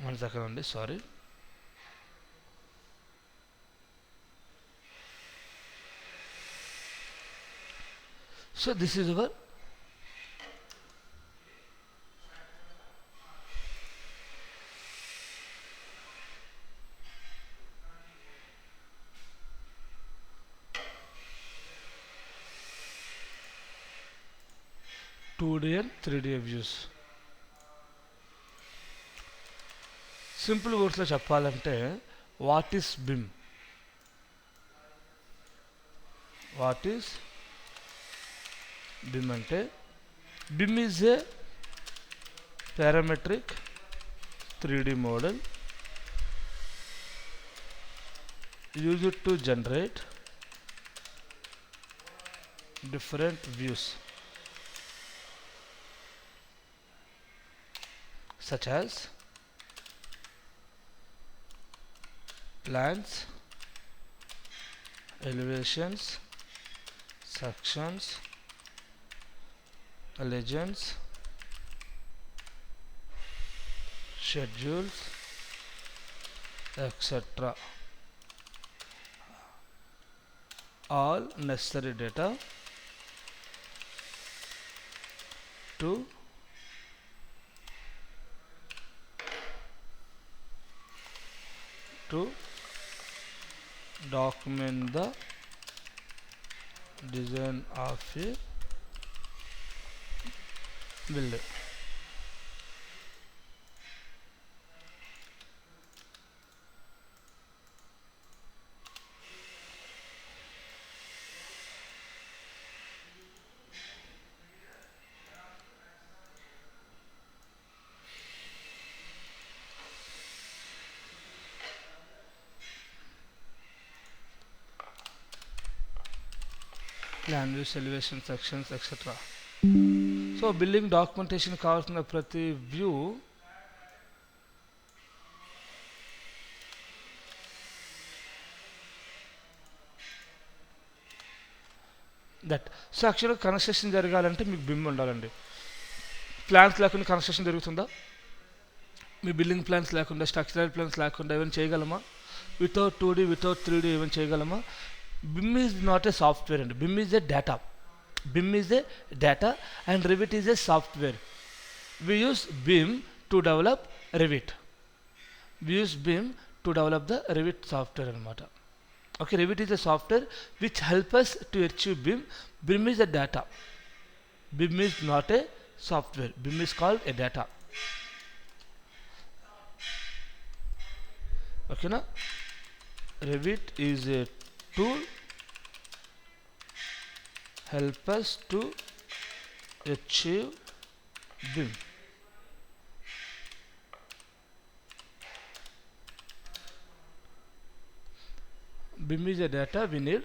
Speaker 1: వన్ సెకండ్ అండి, sorry. So this is our (2D and 3D views). Simple వర్డ్స్లో చెప్పాలంటే వాట్ ఈస్ బిమ్, BIM అంటే BIM is a parametric 3D model used to generate different views such as plans, elevations, sections, legends, schedules, etc. All necessary data to document the design of a building. Plan views, elevation, sections, etc. So building documentation కావాల్సిన ప్రతి view so యాక్చువల్గా construction జరగాలంటే మీకు బిమ్ ఉండాలండి. Plans లేకుండా construction జరుగుతుందా? మీ building plans లేకుండా, స్ట్రక్చరల్ ప్లాన్స్ లేకుండా ఏమైనా చేయగలమా? వితౌట్ 2D, వితౌట్ 3D ఏమైనా చేయగలమా? BIM is not a software అండి, BIM is a data. BIM is a data and Revit is a software. We use BIM to develop Revit. We use BIM to develop the Revit software anamata. Okay, Revit is a software which help us to achieve BIM. BIM is a data. BIM is not a software. BIM is called a data. Okay na? Revit is a tool help us to achieve BIM. BIM is a data we need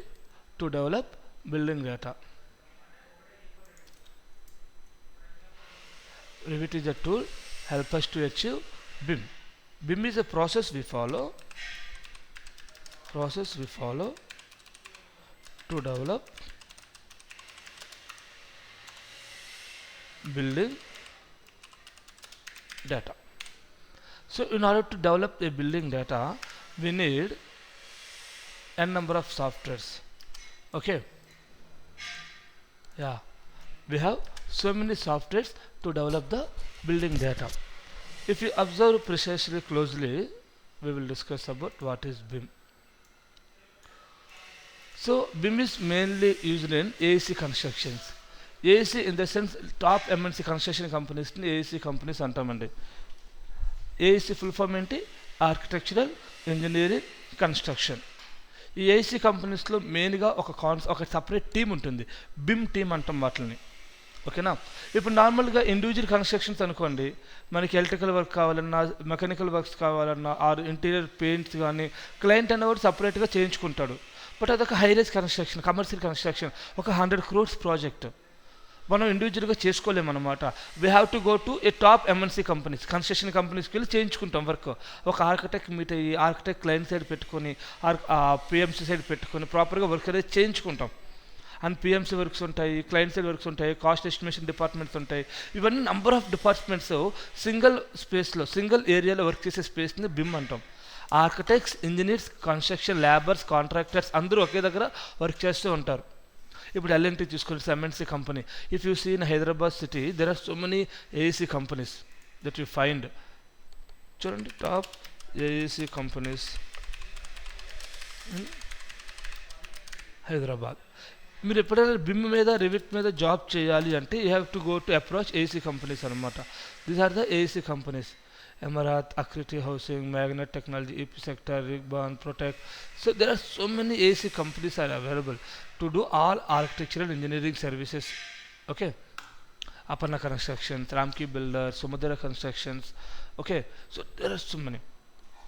Speaker 1: to develop building data. Revit is a tool help us to achieve BIM. BIM is a process we follow to develop building data. So in order to develop a building data we need n number of softwares. Okay, yeah, we have so many softwares to develop the building data. If you observe precisely closely, we will discuss about what is BIM. So BIM is mainly used in AEC constructions. AEC in the sense top MNC construction companies ని AEC companies అంటామండి. AEC full form ఏంటి? Architectural engineering construction. ఈ AEC కంపెనీస్లో మెయిన్గా ఒక separate team ఉంటుంది, బిమ్ team అంటాం వాటిని. ఓకేనా? ఇప్పుడు నార్మల్గా ఇండివిజువల్ కన్స్ట్రక్షన్స్ అనుకోండి, మనకి ఎలక్ట్రికల్ వర్క్ కావాలన్నా, మెకానికల్ వర్క్స్ కావాలన్నా, ఆర్ ఇంటీరియర్ పెయింట్స్ కానీ క్లయింట్ అనేవాడు సపరేట్గా చేయించుకుంటాడు. బట్ అదొక హైరేజ్ కన్స్ట్రక్షన్, కమర్షియల్ కన్స్ట్రక్షన్, ఒక 100 crores ప్రాజెక్ట్ మనం ఇండివిజువల్గా చేసుకోలేమన్నమాట. We have to go to a top MNC companies, construction కంపెనీస్కి వెళ్ళి చేయించుకుంటాం వర్క్. ఒక ఆర్కిటెక్ట్ మీట్ అయ్యి, ఆర్కిటెక్ట్ క్లయింట్ సైడ్ పెట్టుకొని, పిఎంసీ సైడ్ పెట్టుకొని ప్రాపర్గా వర్క్ అనేది చేయించుకుంటాం. అండ్ పిఎంసీ వర్క్స్ ఉంటాయి, క్లయింట్ సైడ్ వర్క్స్ ఉంటాయి, కాస్ట్ ఎస్టిమేషన్ డిపార్ట్మెంట్స్ ఉంటాయి. ఇవన్నీ నంబర్ ఆఫ్ డిపార్ట్మెంట్స్ సింగిల్ స్పేస్లో, సింగిల్ ఏరియాలో వర్క్ చేసే స్పేస్ని బిమ్ అంటాం. Architects, engineers, construction labours, contractors అందరూ ఒకే దగ్గర వర్క్ చేస్తూ ఉంటారు. ఇప్పుడు ఎల్ఎన్టీ చూసుకోండి, MNC company. If you see in Hyderabad city there are so many AEC companies that you find. చూడండి, top AEC companies in Hyderabad. మీరు ఎప్పుడైనా బిమ్ మీద, రివిట్ మీద జాబ్ చేయాలి అంటే you have to go to approach AEC companies అనమాట. These are the AEC companies. Emarat, Akriti Housing, Magnet Technology, EP Sector, Rigban, Protect. So there are so many AC companies are available to do all architectural engineering services. Okay, Aparna Constructions, Ramki Builders, Sumudra Constructions. Okay, so there are so many.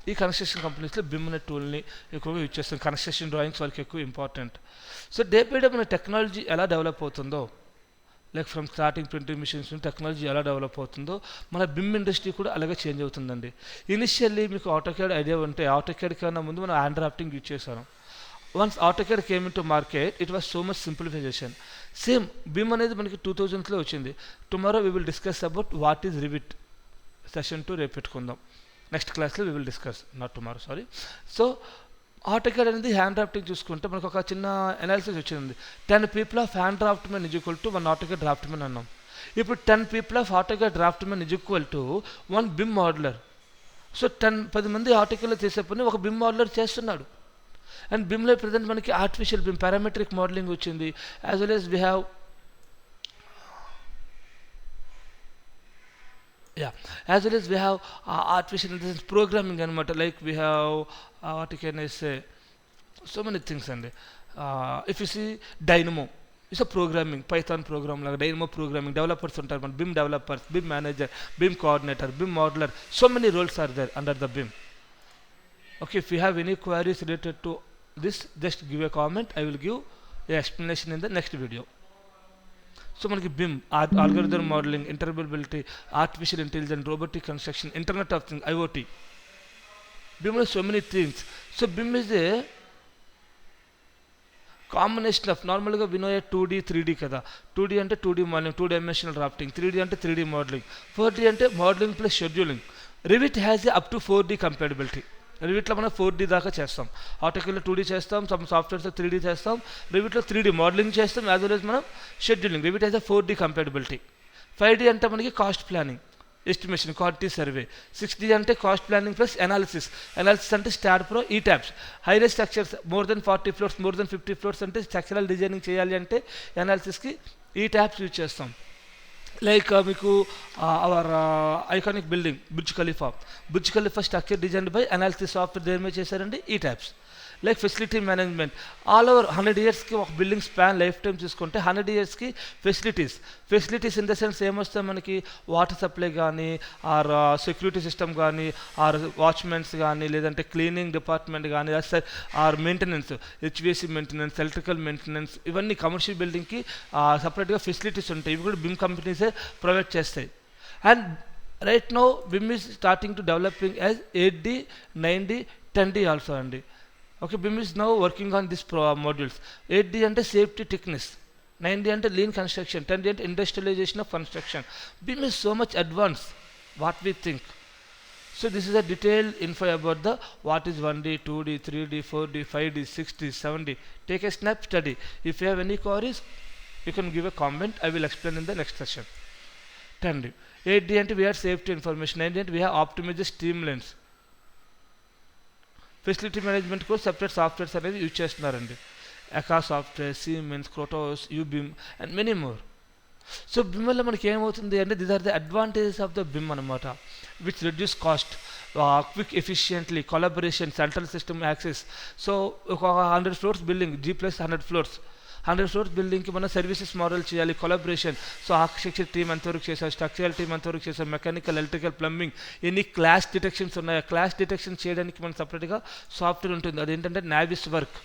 Speaker 1: ఈ construction కంపెనీస్లో బిమ్ అనే టూల్ని ఎక్కువగా use చేస్తాం. Construction drawings వాళ్ళకి ఎక్కువ important. So day by day మన technology ఎలా develop అవుతుందో, like from starting printing machines technology ఎలా డెవలప్ అవుతుందో మన బిమ్ ఇండస్ట్రీ కూడా అలాగే చేంజ్ అవుతుందండి. ఇనిషియల్లీ మీకు ఆటోక్యాడ్ ఐడియా ఉంటే, ఆటోక్యాడ్ కన్నా ముందు మనం హ్యాండ్ డ్రాఫ్టింగ్ యూజ్ చేశాను. Once AutoCAD came into market, it was so much simplification. Same BIM అనేది మనకి 2000లో వచ్చింది. Tomorrow we will discuss about what is Revit. Session 2 రేపు పెట్టుకుందాం. నెక్స్ట్ క్లాస్లో we will discuss, not tomorrow, sorry. So AutoCAD అనేది hand drafting చూసుకుంటే మనకు ఒక చిన్న అనాలిసిస్ వచ్చింది. 10 people of hand draftsmen is equal to 1 AutoCAD draftsmen అన్నాం. ఇప్పుడు 10 people of AutoCAD draftsmen is equal to 1 బిమ్ modular. So 10 మంది ఆటోక్యాడ్లో చేసే పని ఒక బిమ్ మోడలర్ చేస్తున్నాడు. అండ్ బిమ్లో ప్రజెంట్ మనకి ఆర్టిఫిషియల్ బిమ్, పారామెట్రిక్ మోడలింగ్ వచ్చింది. As well as we have as well as we have artificial intelligence programming anamata, like we have what can I say, so many things. And if you see Dynamo, it's a programming, Python program like Dynamo programming, developers ఉంటారు మన BIM developers, BIM manager, BIM coordinator, BIM modeler, so many roles are there under the BIM. Okay, if you have any queries related to this, just give a comment. I will give a explanation in the next video. So మనకి BIM, algorithm modelling, interpretability, artificial intelligence, robotic construction, internet of things, IoT. బిమ్లో so many things. So BIM is a combination of, నార్మల్గా వినో 2D 3D కదా. 2D అంటే 2D modelling, 2 dimensional drafting. 3D అంటే 3D modelling. 4D అంటే modelling plus scheduling. Revit has a up to 4D compatibility. రివిట్లో మనం 4D దాకా చేస్తాం. ఆటోక్యాడ్లో 2D చేస్తాం, సమ్ సాఫ్ట్వేర్స్లో 3D చేస్తాం, రివిట్లో 3D మోడలింగ్ చేస్తాం, యాజ్ వెల్ యాజ్ మనం scheduling. Revit has 4D compatibility. 5D అంటే మనకి cost planning, estimation, quantity survey. 6D అంటే cost planning plus analysis. Analysis అంటే STAAD Pro, ETABS. High-rise structures more than 40 floors, more than 50 floors అంటే structural designing చేయాలి అంటే అనాలిసిస్కి ETABS use చేస్తాం. Like మీకు our iconic building Burj Khalifa structure designed by analysis software దేని మీద చేశారండి, ఈ tabs. Like facility management, all over 100 yearsకి ఒక బిల్డింగ్ స్పాన్ లైఫ్ టైం చూసుకుంటే 100 yearsకి ఫెసిలిటీస్ ఇన్ ద సెన్స్ ఏమొస్తాయి మనకి, వాటర్ సప్లై కానీ, ఆర్ సెక్యూరిటీ సిస్టమ్ కానీ, ఆర్ వాచ్మెన్స్ కానీ, లేదంటే క్లీనింగ్ డిపార్ట్మెంట్ కానీ, are maintenance, HVAC maintenance, electrical maintenance, ఇవన్నీ కమర్షియల్ బిల్డింగ్కి సపరేట్గా ఫెసిలిటీస్ ఉంటాయి. ఇవి కూడా బిమ్ కంపెనీసే ప్రొవైడ్ చేస్తాయి. And right now బిమ్ is starting to developing as 8D, 9D, 10D also అండి. Okay, BIM is now working on these modules. 8D అంటే సేఫ్టీ థిక్నెస్, 9D అంటే లీన్ కన్స్ట్రక్షన్, 10D అంటే industrialization of construction. BIM is so much advanced what we think. So this is a detailed info about the what is 1D, 2D, 3D, 4D, 5D, 6D, 7D. Take a snap, study. If you have any queries, you can give a comment. I will explain in the next session. 10D. 8D అంటే we have safety information. 9D అంటే we have optimize the streamlines. Facility management కూడా separate softwares అనేది use చేస్తున్నారండి. ఎకా software, Siemens, క్రోటోస్, యూబిమ్ and many more. So BIM వల్ల మనకి ఏమవుతుంది అంటే these are the advantages of the BIM అనమాట, which reduce cost, quick efficiently, collaboration, central system access. So ఒక 100 floors building, G+100 floors, 100 floors బిల్డింగ్కి మనం సర్వీసెస్ మోడల్ చేయాలి, కొలాబరేషన్. సో ఆర్కిటెక్చర్ టీమ్ ఎంతవరకు చేశారు, స్ట్రక్చరల్ టీమ్ ఎంతవరకు చేశారు, మెకానికల్, ఎలక్ట్రికల్, ప్లంబింగ్, ఎన్ని క్లాస్ డిటెక్షన్స్ ఉన్నాయో క్లాస్ డిటెక్షన్ చేయడానికి మనకు సపరేట్గా సాఫ్ట్వేర్ ఉంటుంది. అదేంటంటే నావిస్ వర్క్.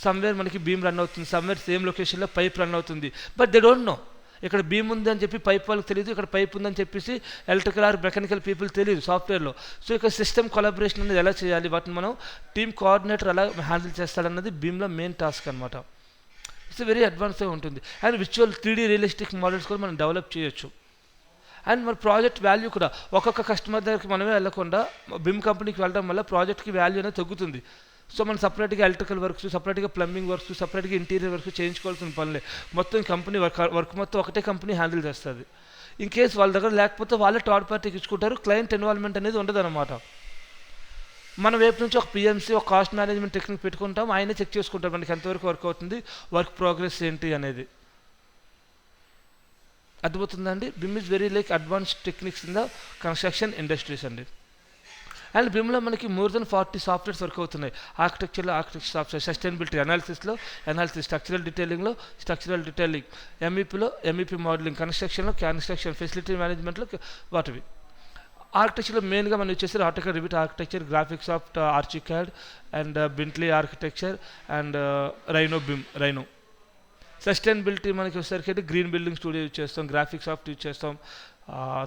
Speaker 1: సమ్వేర్ మనకి బీమ్ రన్ అవుతుంది, సమ్వేర్ సేమ్ లొకేషన్లో పైప్ రన్ అవుతుంది, బట్ దే డోంట్ నో. ఇక్కడ బీమ్ ఉంది అని చెప్పి పైప్ వాళ్ళకి తెలియదు, ఇక్కడ పైప్ ఉందని చెప్పేసి ఎలక్ట్రికల్ ఆర్ మెకానికల్ పీపుల్ తెలియదు సాఫ్ట్వేర్లో. సో ఇక్కడ సిస్టమ్ కొలాబరేషన్ అనేది ఎలా చేయాలి, వాటిని మనం టీమ్ కోఆర్డినేటర్ ఎలా హ్యాండిల్ చేస్తాడన్నది బీమ్లో మెయిన్ టాస్క్ అనమాట. ఇట్స్ వెరీ అడ్వాన్స్గా ఉంటుంది. అండ్ విచువల్ 3D రియలిస్టిక్ మోడల్స్ కూడా మనం డెవలప్ చేయొచ్చు. అండ్ మన ప్రాజెక్ట్ వాల్యూ కూడా ఒక్కొక్క కస్టమర్ దగ్గరికి మనమే వెళ్ళకుండా బిమ్ కంపెనీకి వెళ్ళడం వల్ల ప్రాజెక్ట్కి వాల్యూ అనేది తగ్గుతుంది. సో మనం సపరేట్గా ఎలక్ట్రికల్ వర్క్స్, సపరేట్గా ప్లంబింగ్ వర్క్స్, సపరేట్గా ఇంటీరియర్ వర్క్స్ చేయించుకోవాల్సిన పనులే. మొత్తం కంపెనీ వర్క్ మొత్తం ఒకటే కంపెనీ హ్యాండిల్ చేస్తుంది. ఇన్ కేస్ వాళ్ళ దగ్గర లేకపోతే వాళ్ళే థర్డ్ పార్టీకి ఇచ్చుకుంటారు. క్లయింట్ ఇన్వాల్వ్మెంట్ అనేది ఉండదు అనమాట. మన వైపు నుంచి ఒక పిఎంసీ, ఒక కాస్ట్ మేనేజ్మెంట్ టెక్నిక్ పెట్టుకుంటాం, ఆయనే చెక్ చేసుకుంటాం మనకి ఎంతవరకు వర్క్ అవుతుంది, వర్క్ ప్రోగ్రెస్ ఏంటి అనేది. అర్థమవుతుందండి. BIM is very like advanced techniques in the construction industries అండి. అండ్ బిమ్లో మనకి మోర్ దెన్ 40 సాఫ్ట్వేర్స్ వర్క్ అవుతున్నాయి. Architecture software, sustainability analysis, structural detailing, ఎంఈపీలో ఎంఈపీ మోడలింగ్, కన్స్ట్రక్షన్ ఫెసిలిటీ మేనేజ్మెంట్లో వాటివి. ఆర్కిటెక్చర్లో మెయిన్గా మనం వచ్చేసి AutoCAD, Revit architecture, graphics soft, ArchiCAD and Bentley architecture and Rhino. Sustainability మనకి వచ్చేసరికి గ్రీన్ బిల్డింగ్ స్టూడియో యూజ్ చేస్తాం, గ్రాఫిక్స్ సాఫ్ట్ యూజ్ చేస్తాం,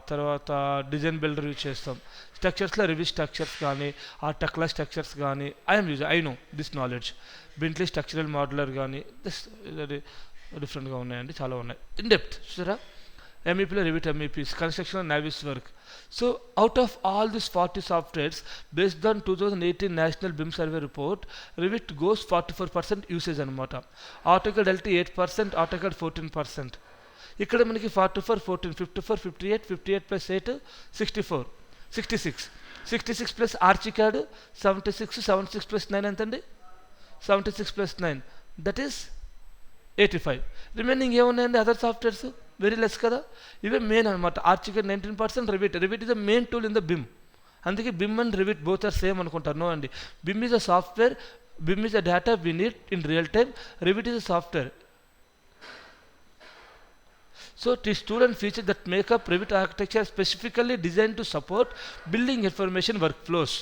Speaker 1: తర్వాత డిజైన్ బిల్డర్ యూజ్ చేస్తాం. స్ట్రక్చర్స్లో రివిట్ స్ట్రక్చర్స్ కానీ, ఆ టెక్లా స్ట్రక్చర్స్ కానీ I know this knowledge. Bentley structural modular కానీ డిఫరెంట్గా ఉన్నాయండి, చాలా ఉన్నాయి. ఇన్ డెప్త్ చూసారా. ఎంఈపీలో రివిట్ ఎంఈపీస్, కన్స్ట్రక్షన్లో Navis work. So out of all this 40 softwares based on 2018 national BIM survey report, Revit goes 44% usage అనమాట. AutoCAD LT 8%, AutoCAD 14%. ఇక్కడ మనకి 44, 14, 54, 58, 58 + 8 64, 66 ప్లస్ ఆర్చికాడ్ 76, 76 + 9 ఎంతండి, 76 + 9 దట్ ఈస్ 85. రిమైనింగ్ ఏమున్నాయండి అదర్ సాఫ్ట్వేర్స్, వెరీ లెస్ కదా. ఇవే main అనమాట. ArchiCAD 19%, Revit is the main tool in the BIM. అందుకే BIM and Revit both are same అనుకుంటారు. నో అండి, BIM is a software, BIM is a data we need in real time, Revit is a software. So it is tool and feature that make up Revit architecture specifically designed to support building information workflows.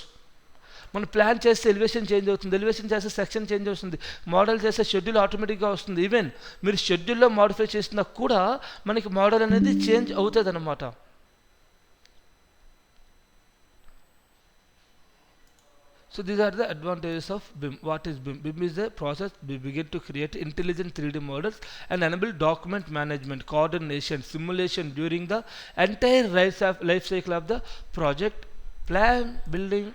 Speaker 1: మనం plan చేస్తే elevation change అవుతుంది, elevation చేస్తే section change అవుతుంది, model చేస్తే schedule ఆటోమేటిక్గా వస్తుంది. Even మీరు షెడ్యూల్లో మోడిఫై చేసినా కూడా మనకి మోడల్ అనేది చేంజ్ అవుతుంది అన్నమాట. So these are the advantages of BIM. What is BIM? BIM is a process we begin to create intelligent 3D models and enable document management, coordination, simulation during the entire life cycle of the project, plan, building,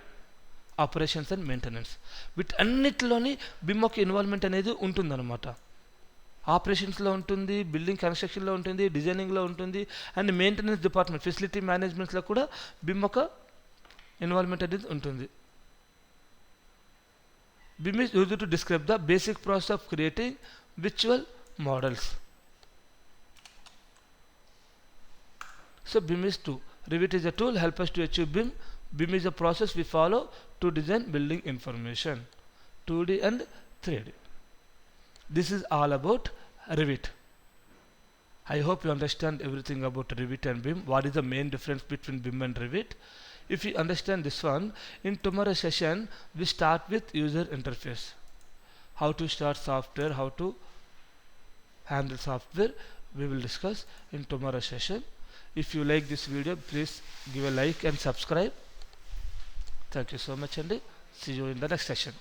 Speaker 1: operations and maintenance. వీటన్నిటిలోని బిమ్ యొక్క involvement అనేది ఉంటుందన్నమాట. ఆపరేషన్స్లో ఉంటుంది, building కన్స్ట్రక్షన్లో ఉంటుంది, డిజైనింగ్లో ఉంటుంది and maintenance department, facility మేనేజ్మెంట్స్లో కూడా బిమ్ యొక్క involvement అనేది ఉంటుంది. BIM is used to describe the basic process of creating visual models. So BIM is two. Revit is a tool help us to achieve BIM. BIM is a process we follow to design building information, 2D and 3D. This is all about Revit. I hope you understand everything about Revit and BIM. What is the main difference between BIM and Revit? If you understand this one, in tomorrow's session we start with user interface, how to start software, how to handle software. We will discuss in tomorrow's session. If you like this video, please give a like and subscribe. Thank you so much and see you in the next session.